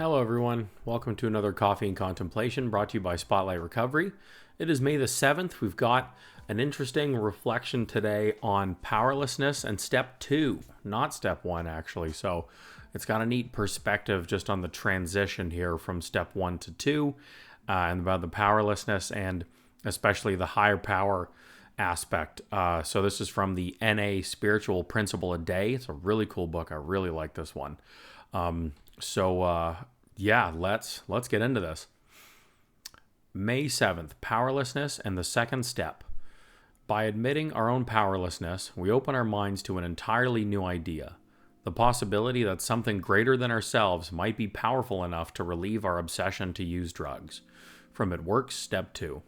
Hello, everyone. Welcome to another Coffee and Contemplation brought to you by Spotlight Recovery. It is May the 7th. We've got an interesting reflection today on powerlessness and step 2, not step 1, actually. So it's got a neat perspective just on the transition here from step 1 to 2 and about the powerlessness and especially the higher power aspect. So this is from the NA Spiritual Principle a Day. It's a really cool book. I really like this one. Let's get into this. May 7th, powerlessness and the second step. By admitting our own powerlessness, we open our minds to an entirely new idea, the possibility that something greater than ourselves might be powerful enough to relieve our obsession to use drugs. From It Works, Step 2.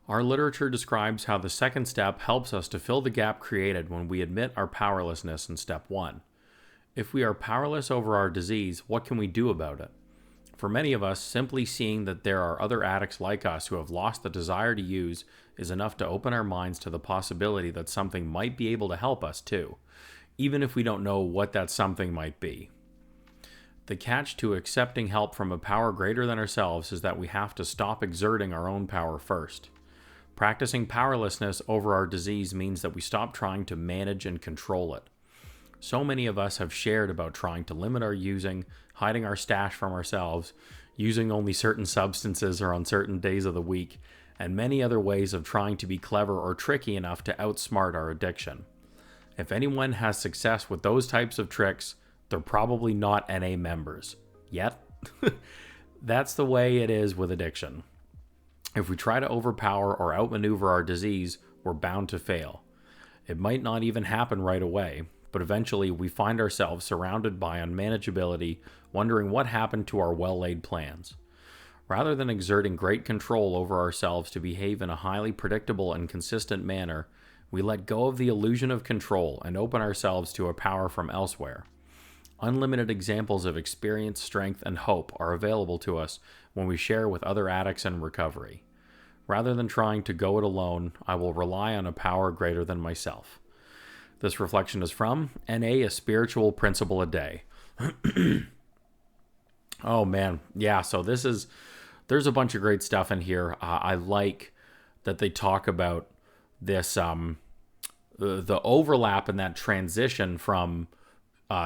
Our literature describes how the second step helps us to fill the gap created when we admit our powerlessness in step 1. If we are powerless over our disease, what can we do about it? For many of us, simply seeing that there are other addicts like us who have lost the desire to use is enough to open our minds to the possibility that something might be able to help us too, even if we don't know what that something might be. The catch to accepting help from a power greater than ourselves is that we have to stop exerting our own power first. Practicing powerlessness over our disease means that we stop trying to manage and control it. So many of us have shared about trying to limit our using, hiding our stash from ourselves, using only certain substances or on certain days of the week, and many other ways of trying to be clever or tricky enough to outsmart our addiction. If anyone has success with those types of tricks, they're probably not NA members. Yet, that's the way it is with addiction. If we try to overpower or outmaneuver our disease, we're bound to fail. It might not even happen right away, but eventually we find ourselves surrounded by unmanageability, wondering what happened to our well-laid plans. Rather than exerting great control over ourselves to behave in a highly predictable and consistent manner, we let go of the illusion of control and open ourselves to a power from elsewhere. Unlimited examples of experience, strength, and hope are available to us when we share with other addicts in recovery. Rather than trying to go it alone, I will rely on a power greater than myself. This reflection is from NA, A Spiritual Principle a Day. Oh man, yeah, so there's a bunch of great stuff in here. I like that they talk about this, the overlap in that transition from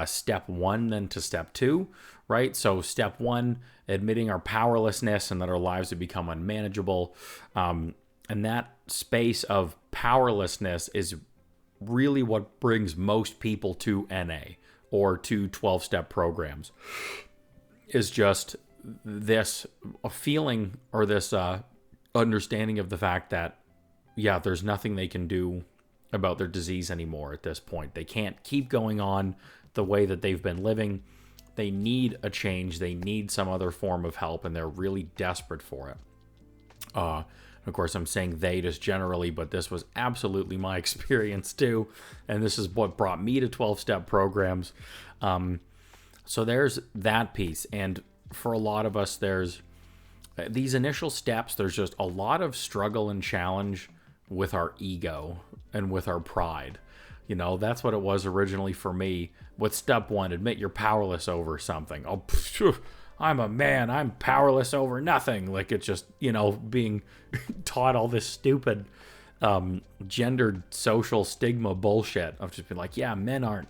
step 1 then to step 2, right? So step 1, admitting our powerlessness and that our lives have become unmanageable. And that space of powerlessness is really what brings most people to NA or to 12-step programs, is just this feeling or this understanding of the fact that, yeah, there's nothing they can do about their disease anymore at this point. They can't keep going on the way that they've been living. They need a change. They need some other form of help, and they're really desperate for it. Of course, I'm saying they just generally, but this was absolutely my experience too. And this is what brought me to 12-step programs. So there's that piece. And for a lot of us, there's these initial steps. There's just a lot of struggle and challenge with our ego and with our pride. You know, that's what it was originally for me with step 1, admit you're powerless over something. Oh, phew, I'm a man, I'm powerless over nothing. Like, it's just, being taught all this stupid gendered social stigma bullshit. I've just been like, yeah, men aren't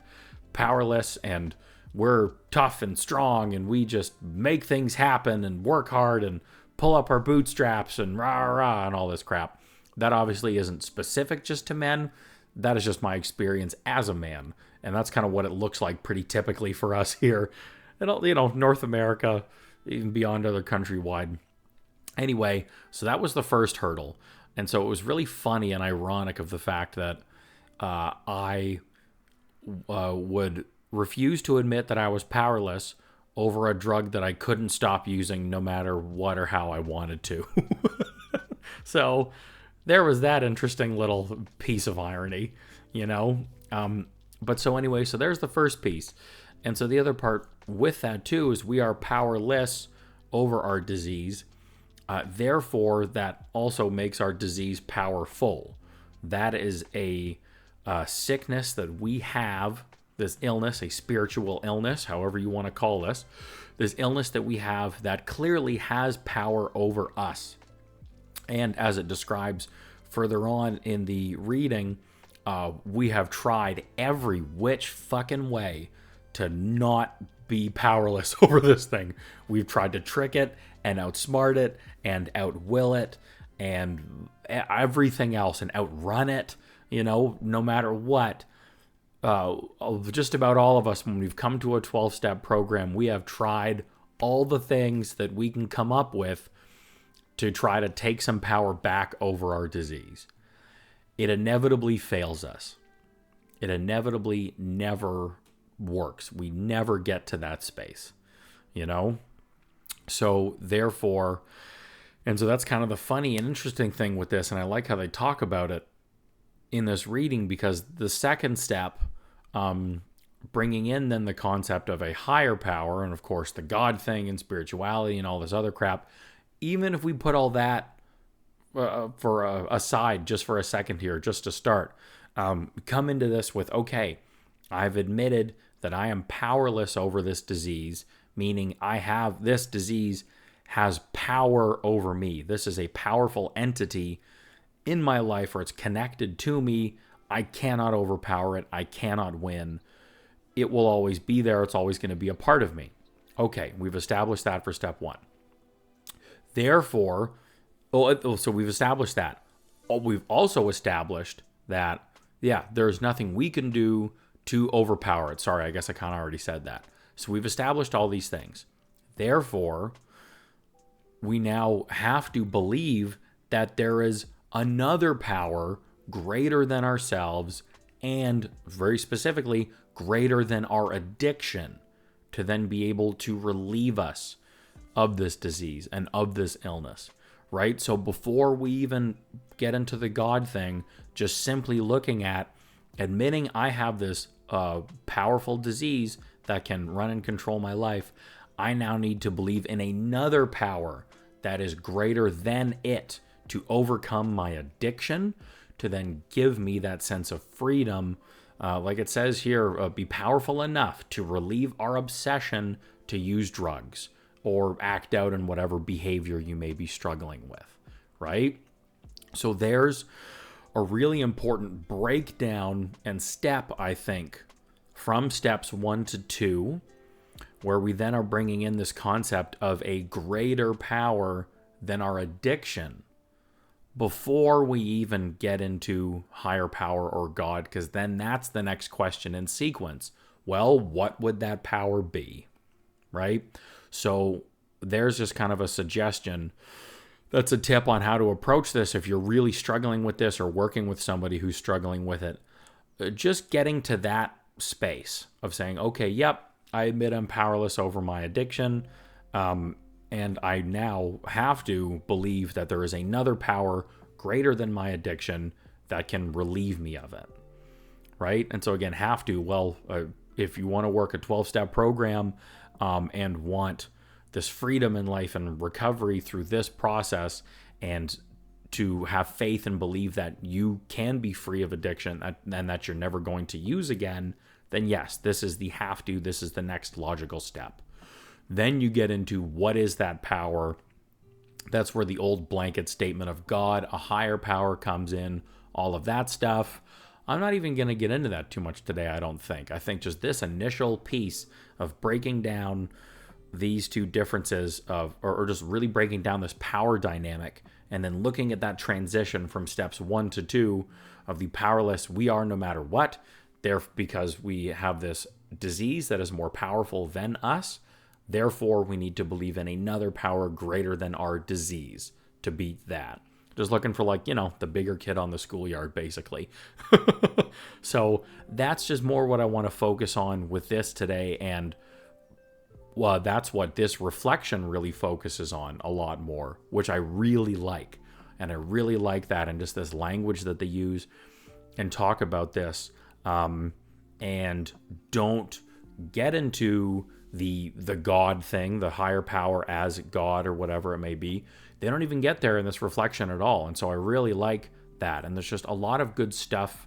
powerless and we're tough and strong and we just make things happen and work hard and pull up our bootstraps and rah, rah, and all this crap. That obviously isn't specific just to men. That is just my experience as a man. And that's kind of what it looks like pretty typically for us here. North America, even beyond other countrywide. Anyway, so that was the first hurdle. And so it was really funny and ironic of the fact that I would refuse to admit that I was powerless over a drug that I couldn't stop using no matter what or how I wanted to. So there was that interesting little piece of irony, But so anyway, so there's the first piece. And so the other part with that too is we are powerless over our disease. Therefore, that also makes our disease powerful. That is a sickness that we have this illness, a spiritual illness, however you want to call this illness that we have that clearly has power over us. And as it describes further on in the reading, we have tried every which fucking way to not be powerless over this thing. We've tried to trick it and outsmart it and outwill it and everything else and outrun it, no matter what. Just about all of us, when we've come to a 12-step program, we have tried all the things that we can come up with to try to take some power back over our disease. It inevitably fails us. It inevitably never works. We never get to that space, So therefore, and so that's kind of the funny and interesting thing with this, and I like how they talk about it in this reading, because the second step, bringing in then the concept of a higher power, and of course the God thing and spirituality and all this other crap, even if we put all that aside just for a second here, just to start, come into this with, okay, I've admitted that I am powerless over this disease, meaning this disease has power over me. This is a powerful entity in my life, or it's connected to me. I cannot overpower it. I cannot win. It will always be there. It's always going to be a part of me. Okay, we've established that for step one. Therefore, so we've established that. We've also established that, there's nothing we can do to overpower it. Sorry, I guess I kind of already said that. So we've established all these things. Therefore, we now have to believe that there is another power greater than ourselves, and very specifically, greater than our addiction, to then be able to relieve us of this disease and of this illness, right? So before we even get into the God thing, just simply looking at admitting I have this powerful disease that can run and control my life, I now need to believe in another power that is greater than it to overcome my addiction, to then give me that sense of freedom. Like it says here, be powerful enough to relieve our obsession to use drugs or act out in whatever behavior you may be struggling with, right? So there's a really important breakdown and step, I think, from steps 1 to 2, where we then are bringing in this concept of a greater power than our addiction before we even get into higher power or God, because then that's the next question in sequence. Well, what would that power be, right? So there's just kind of a suggestion. That's a tip on how to approach this if you're really struggling with this or working with somebody who's struggling with it. Just getting to that space of saying, okay, yep, I admit I'm powerless over my addiction, and I now have to believe that there is another power greater than my addiction that can relieve me of it, right? And so again, have to, well, if you want to work a 12-step program and want this freedom in life and recovery through this process, and to have faith and believe that you can be free of addiction and that you're never going to use again, then yes, this is the have to, this is the next logical step. Then you get into what is that power. That's where the old blanket statement of God, a higher power, comes in, all of that stuff. I'm not even going to get into that too much today, I don't think. I think just this initial piece of breaking down these two differences of, or just really breaking down this power dynamic, and then looking at that transition from steps 1 to 2 of the powerless we are no matter what, there, because we have this disease that is more powerful than us. Therefore, we need to believe in another power greater than our disease to beat that. Just looking for, like, the bigger kid on the schoolyard, basically. So that's just more what I want to focus on with this today. And well, that's what this reflection really focuses on a lot more, which I really like. And I really like that, and just this language that they use and talk about this. And don't get into the God thing, the higher power as God or whatever it may be. They don't even get there in this reflection at all. And so I really like that. And there's just a lot of good stuff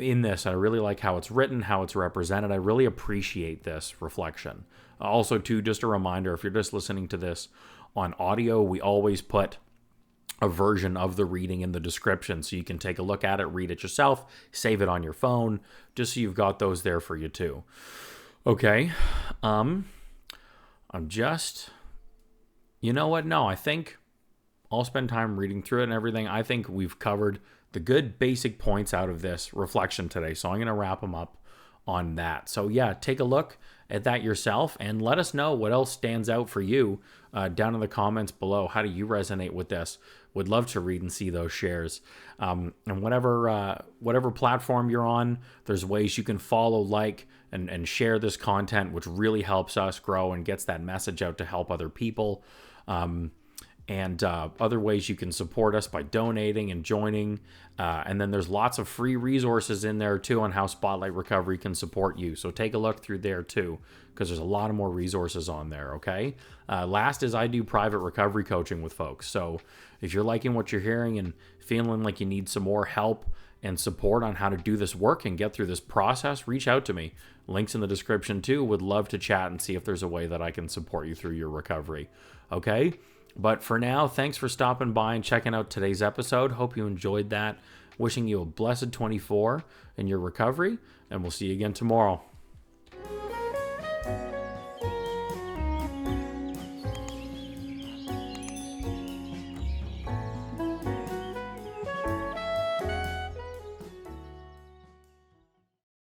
in this. I really like how it's written, how it's represented. I really appreciate this reflection. Also, too, just a reminder, if you're just listening to this on audio, we always put a version of the reading in the description so you can take a look at it, read it yourself, save it on your phone, just so you've got those there for you too. Okay. I'm just, you know what? No, I think I'll spend time reading through it and everything. I think we've covered the good basic points out of this reflection today. So I'm going to wrap them up on that. So yeah, take a look at that yourself and let us know what else stands out for you down in the comments below. How do you resonate with this? Would love to read and see those shares. And whatever platform you're on, there's ways you can follow, like, and share this content, which really helps us grow and gets that message out to help other people. And other ways you can support us by donating and joining. And then there's lots of free resources in there too on how Spotlight Recovery can support you. So take a look through there too, because there's a lot of more resources on there, okay? Last is I do private recovery coaching with folks. So if you're liking what you're hearing and feeling like you need some more help and support on how to do this work and get through this process, reach out to me. Links in the description too. Would love to chat and see if there's a way that I can support you through your recovery, okay? But for now, thanks for stopping by and checking out today's episode. Hope you enjoyed that. Wishing you a blessed 24 in your recovery, and we'll see you again tomorrow.